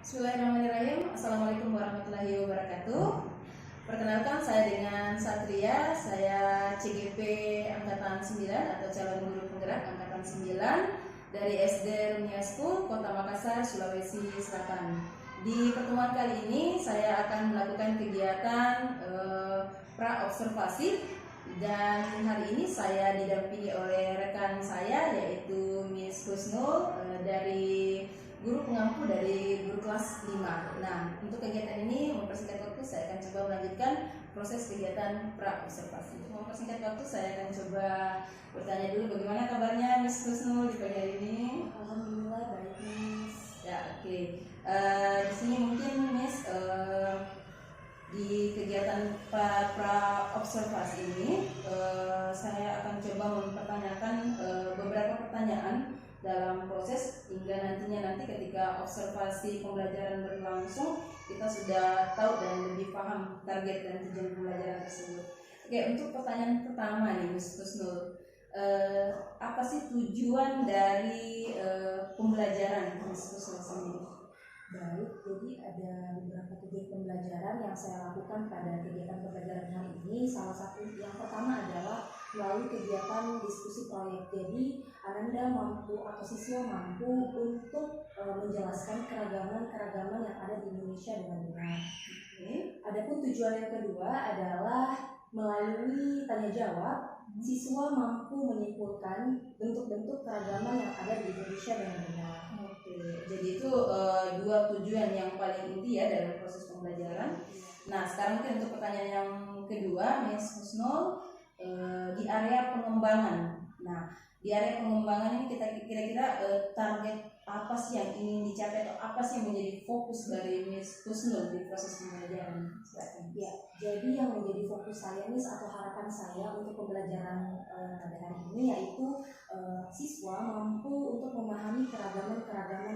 Bismillahirrahmanirrahim. Assalamualaikum warahmatullahi wabarakatuh. Perkenalkan, saya dengan Satria. Saya CGP Angkatan 9 atau calon guru penggerak Angkatan 9 dari SD Runia School, Kota Makassar, Sulawesi Selatan. Di pertemuan kali ini saya akan melakukan kegiatan pra-observasi, dan hari ini saya didampingi oleh rekan saya yaitu Miss Husnul dari guru pengampu dari guru kelas 5. Nah, untuk kegiatan ini mempersingkat waktu, saya akan coba melanjutkan proses kegiatan pra-observasi. Untuk mempersingkat waktu, saya akan coba bertanya dulu, bagaimana kabarnya Miss Husnul di pagi hari ini? Alhamdulillah baik, Miss. Ya, oke. Di sini mungkin Miss di kegiatan pra-observasi ini saya akan coba mempertanyakan beberapa pertanyaan dalam proses hingga nanti ketika observasi pembelajaran berlangsung kita sudah tahu dan lebih paham target dan tujuan pembelajaran tersebut. Oke, untuk pertanyaan pertama nih Miss Husnul, apa sih tujuan dari pembelajaran Miss Husnul sendiri? Baik, jadi ada beberapa tujuan pembelajaran yang saya lakukan pada kegiatan pembelajaran hari ini. Salah satu yang pertama adalah melalui kegiatan diskusi proyek. Jadi Anda mampu atau siswa mampu untuk menjelaskan keragaman yang ada di Indonesia dengan benar. Adapun tujuan yang kedua adalah melalui tanya jawab, siswa mampu menyimpulkan bentuk-bentuk keragaman yang ada di Indonesia dengan benar. Jadi itu dua tujuan yang paling inti ya dalam proses pembelajaran. Nah, sekarang mungkin untuk pertanyaan yang kedua, Miss Husnul, di area pengembangan. Nah, di area pengembangan ini kita kira-kira target apa sih yang ingin dicapai atau apa sih yang menjadi fokus dari Miss Husnul di proses pembelajaran? Ya, jadi yang menjadi fokus saya Miss atau harapan saya untuk pembelajaran pada hari ini yaitu siswa mampu untuk memahami keragaman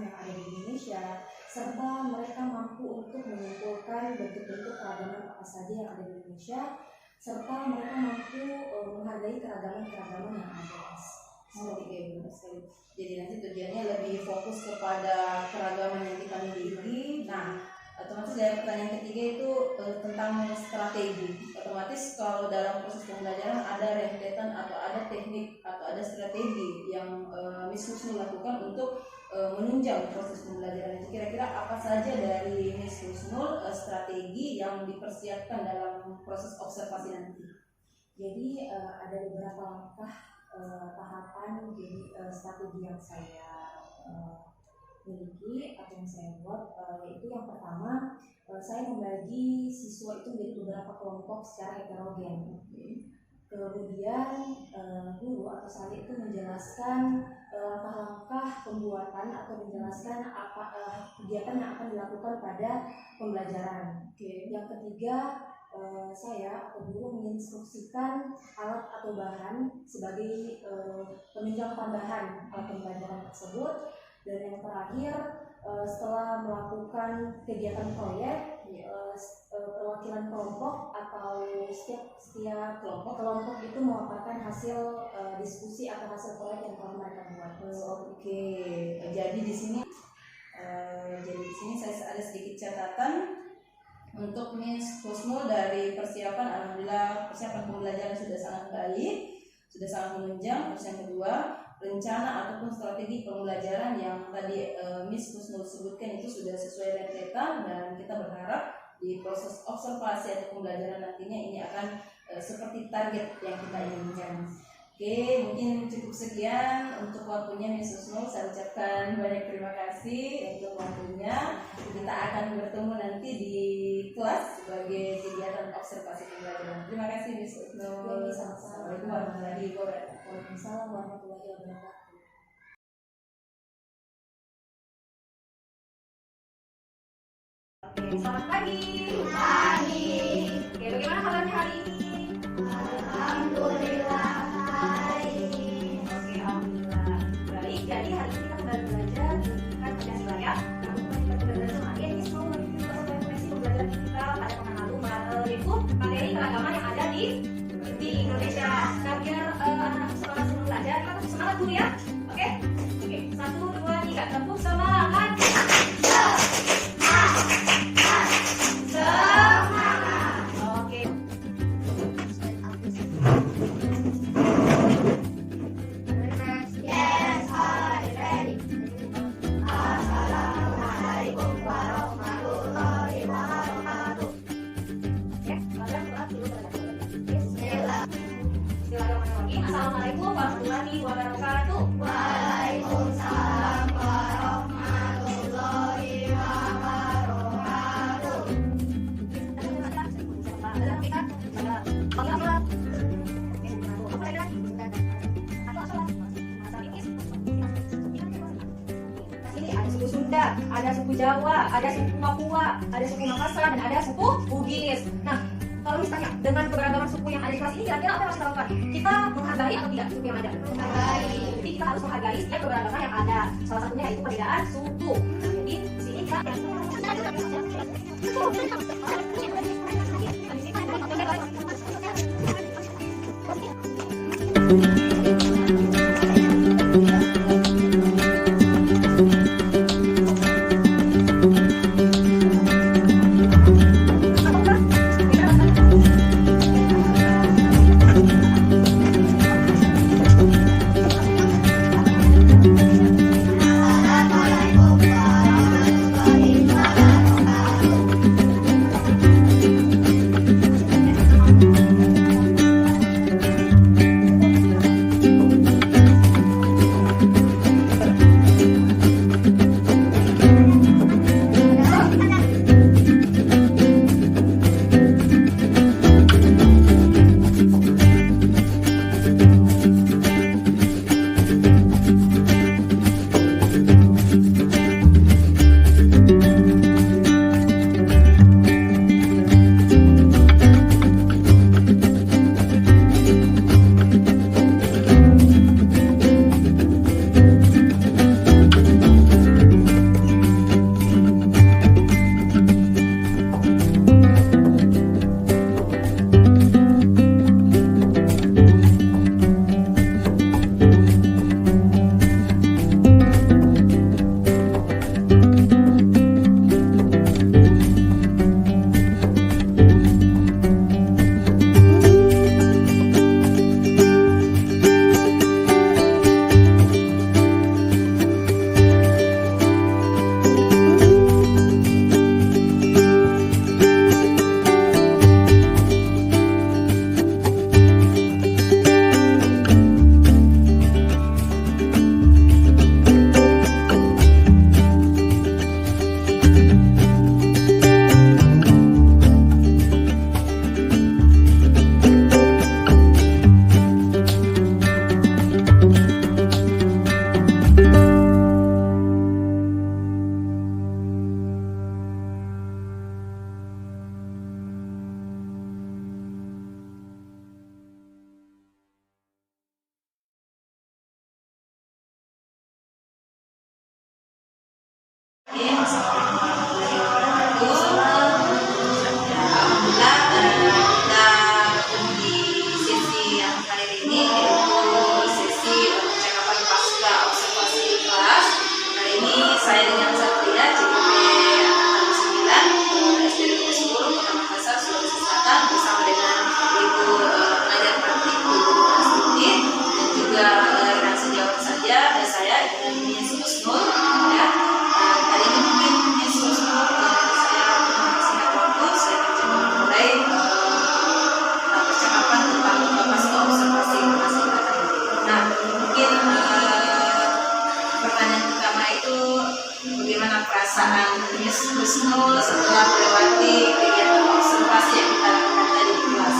yang ada di Indonesia, serta mereka mampu untuk menyimpulkan bentuk-bentuk keragaman apa saja yang ada di Indonesia, serta mereka mampu menghargai keragaman yang ada. Sekali. Jadi nanti tujuannya lebih fokus kepada keragaman yang kita miliki. Nah, otomatis dari pertanyaan ketiga itu tentang strategi. Otomatis kalau dalam proses pembelajaran ada rentetan atau ada teknik atau ada strategi yang Miss Husnul lakukan untuk menunjang proses pembelajaran itu. Kira-kira apa saja dari Miss Husnul strategi yang dipersiapkan dalam proses observasi nanti? Jadi ada beberapa langkah tahapan jadi strategi yang saya miliki atau yang saya buat, yaitu yang pertama saya membagi siswa itu menjadi beberapa kelompok secara heterogen. Kemudian guru atau saya itu menjelaskan langkah-langkah pembuatan atau menjelaskan apa kegiatan yang akan dilakukan pada pembelajaran. Yang ketiga, saya atau guru menginstruksikan alat atau bahan sebagai penunjang tambahan alat pembelajaran tersebut. Dan yang terakhir, setelah melakukan kegiatan proyek, perwakilan kelompok atau setiap kelompok itu memaparkan hasil diskusi atau hasil proyek yang telah mereka buat. Oke, jadi di sini saya ada sedikit catatan untuk Miss Husnul. Dari persiapan, alhamdulillah persiapan pembelajaran sudah sangat baik, sudah sangat menunjang. Terus yang kedua, rencana ataupun strategi pembelajaran yang tadi Miss Husnul sebutkan itu sudah sesuai rentetan, dan kita berharap di proses observasi atau pembelajaran nantinya ini akan seperti target yang kita inginkan. Oke, mungkin cukup sekian untuk waktunya Miss Husnul. Saya ucapkan banyak terima kasih untuk waktunya. Kita akan bertemu nanti di kelas sebagai kegiatan observasi pembelajaran. Terima kasih Miss Husnul. Assalamualaikum warahmatullahi wabarakatuh. Waalaikumsalam warahmatullahi wabarakatuh. Oke, selamat pagi. Pagi. Oke, bagaimana kabarnya hari ini? Alhamdulillah baik. Oke, alhamdulillah baik. Jadi hari ini kita kembali belajar dengan Pancasila ya. Untuk kita belajar kemarin, ini semua menuju referensi pembelajaran kita pada pekan lalu, yaitu materi keragaman yang ada di Indonesia. Nah, biar anak-anak semangat sebelum belajar, kita tetap semangat dulu ya. Oke, 1, 2, 3, tepuk semangat. Sunda, ada suku Jawa, ada suku Papua, ada suku Makassar, dan ada suku Bugis. Nah, kalau misalnya dengan keberagaman suku yang ada di kelas ini, kira-kira apa yang harus kita lakukan? Kita menghargai atau tidak suku yang ada? Menghargai. Jadi kita harus menghargai setiap keberagaman yang ada. Salah satunya yaitu perbedaan suku. Nah, jadi di sini kita saya dengan Satria, CGP Angkatan 9, SD Negeri 10, Kota Makassar, Sulawesi Selatan, bersama dengan Ibu pengajar praktik Ibu Astuti, dan juga rekan sejawat saja, saya dengan Miss Husnul. Ya, hari ini mungkin Miss Husnul, saya singkat waktu, saya akan mulai percakapan tentang pasca observasi kemaslahatan. Nah, mungkin pertanyaan pertama itu bagaimana perasaan Miss Husnul setelah melewati kegiatan observasi yang kita lakukan tadi di kelas?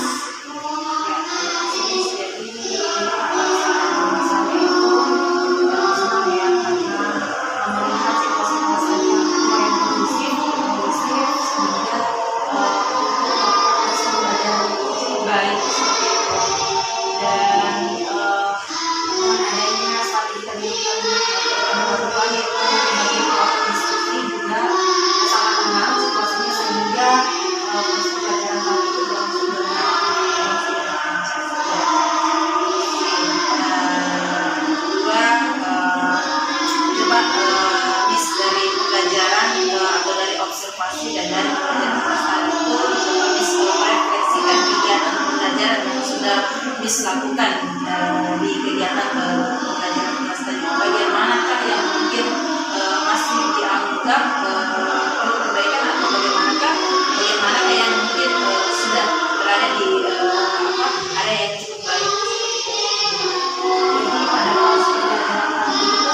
Baik. Dan adanya strategi tadi juga sangat tenang situasinya sehingga proses pelajaran kali itu berlangsung dengan kedua coba Miss dari pembelajaran atau dari observasi dan dari pembelajaran kelas tadi itu Miss merefleksikan kegiatan pembelajaran yang sudah Miss lakukan di kegiatan pembelajaran kelas tadi. Bagian manakah yang mungkin masih dianggap perlu perbaikan atau bagaimanakah yang mungkin sudah berada di area yang cukup baik. Jadi pada kelas pembelajaran tadi itu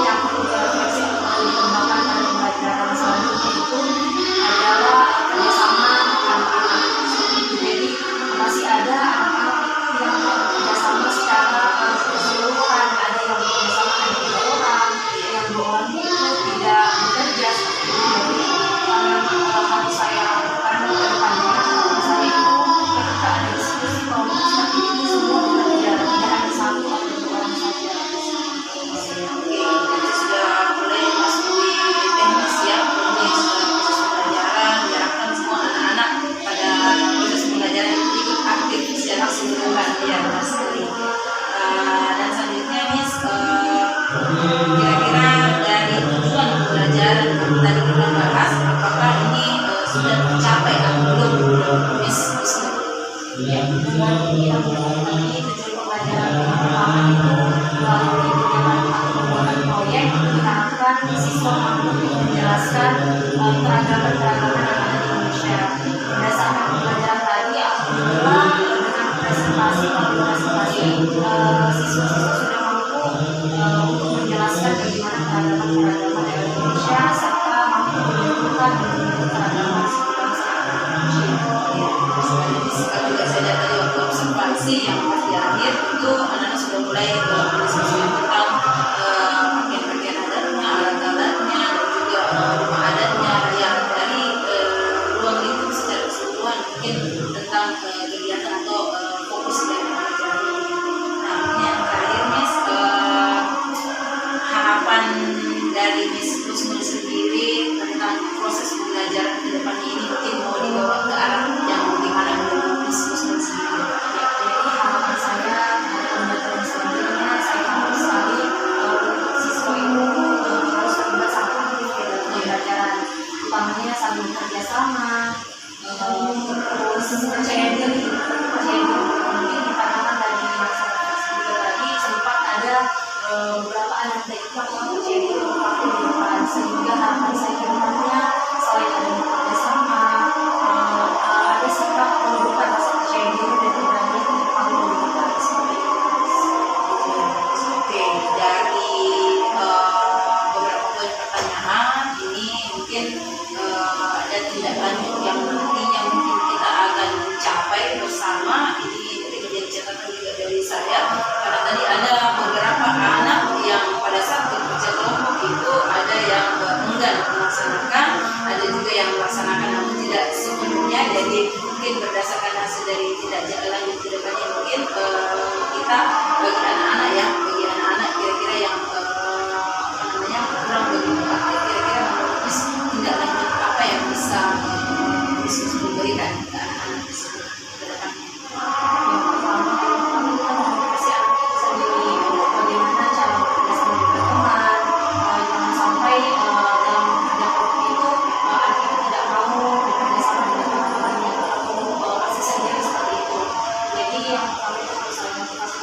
yang perlu direfleksi atau dikembangkan pada pembelajaran selanjutnya itu adalah kerjasama anak-anak. Jadi masih ada anak-anak yang bekerjasama secara keseluruhan, ada yang bekerjasama tadi tujuan pembelajaran yang pertama itu melalui kegiatan atau pembuatan proyek diharapkan siswa mampu menjelaskan keragaman-keragaman yang ada di Indonesia. Berdasarkan pembelajaran tadi, alhamdulillah dengan presentasi siswa-siswa sudah mampu untuk menjelaskan bagaimana keragaman-keragaman yang ada di Indonesia serta mampu menunjukkan keragaman suku bangsa Indonesia. Jadi sekarang juga saya lihat tadi waktu observasi yang pas di akhir itu anak-anak sudah mulai berdiskusi tentang pakaian-pakaian adatnya, alat-alatnya, dan juga rumah adatnya yang dari ruang lingkup secara keseluruhan mungkin tentang kegiatan atau fokus dari pembelajaran ini. Nah, ini yang terakhir Miss, harapan dari Miss Kusnul sendiri tentang proses pembelajaran ke depannya ini mungkin mau dibawa ke arah yang gimana menurut Miss Kusnul sendiri? Jadi harapan saya dari pembelajaran selanjutnya saya harus sekali untuk siswa itu harus terlibat sangat aktif dalam pembelajaran, utamanya saling bekerja sama, terus percaya diri. Mungkin dikatakan dari masyarakat juga tadi sempat ada beberapa anak didik yang percaya diri untuk aktif di depan, sehingga harapan saya ke depannya selain ada bekerja sama, ada sikap menunjukkan rasa percaya diri dan keberanian untuk tampil di depan seperti itu. Oke, dari beberapa poin pertanyaan ini mungkin ada tindak lanjut yang nantinya mungkin kita akan capai bersama. Ini mungkin menjadi catatan juga dari saya karena tadi ada beberapa anak yang pada saat bekerja kelompok itu ada yang enggan melaksanakan, ada juga yang melaksanakan namun tidak sepenuhnya. Jadi mungkin berdasarkan hasil dari tindak lanjut ke depannya mungkin kita bagi anak-anak ya, bagi anak-anak kira-kira yang kurang begitu aktif, kira-kira menurut Miss tindak lanjut apa yang bisa Miss memberikan ke anak-anak tersebut ke depannya? Yang pertama kami mengedukasi anak itu sendiri bagaimana cara bekerja sama dengan teman, jangan sampai dalam bekerja kelompok itu anak itu tidak mau bekerja sama dengan teman-temannya atau asik sendiri seperti itu. Jadi yang pertama itu harus saya motivasi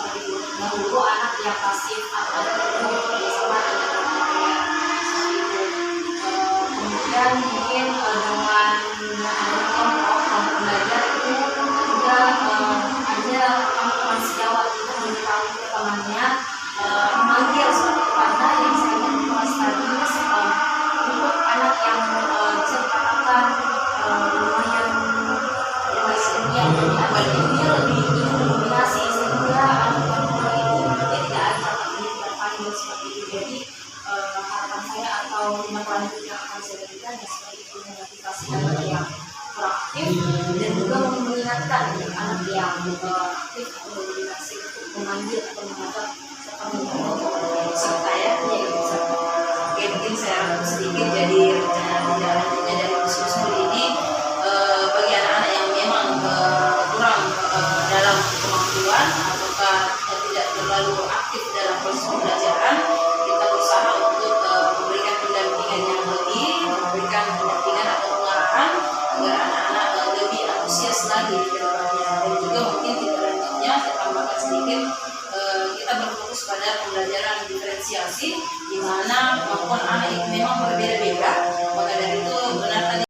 dahulu anak yang pasif atau ada yang bekerja sama dengan teman-temannya seperti itu. Kemudian mungkin dengan kelompok belajar itu juga ada teman sejawat itu memberitahu ke temannya memanggil suatu karena yang saya bahas tadi untuk anak yang bisa dikatakan lumayan sebenarnya dia lebih dominasi sehingga anak-anak itu dia tidak ada terpanggil seperti itu. Jadi harapan saya atau tindak lanjut yang akan saya berikan ya seperti itu, memotivasi anak yang proaktif dan juga mengingatkan anak yang aktif atau dominasi untuk memanggil atau mengajak serta Serta ya, oke mungkin saya rangkum sedikit. Jadi rencana tindak lanjutnya dari khusus ini bagi anak-anak yang memang kurang dalam kemampuan ataukah tidak terlalu aktif dalam proses pembelajaran, kita berusaha untuk memberikan pendampingan yang lebih, memberikan pendampingan atau pengarahan agar anak-anak lebih antusias lagi di depannya. Dan juga mungkin tindak lanjutnya saya tambahkan sedikit, kita berfokus pada pembelajaran diferensiasi di mana kemampuan anak itu memang berbeda-beda. Maka dari itu benar tadi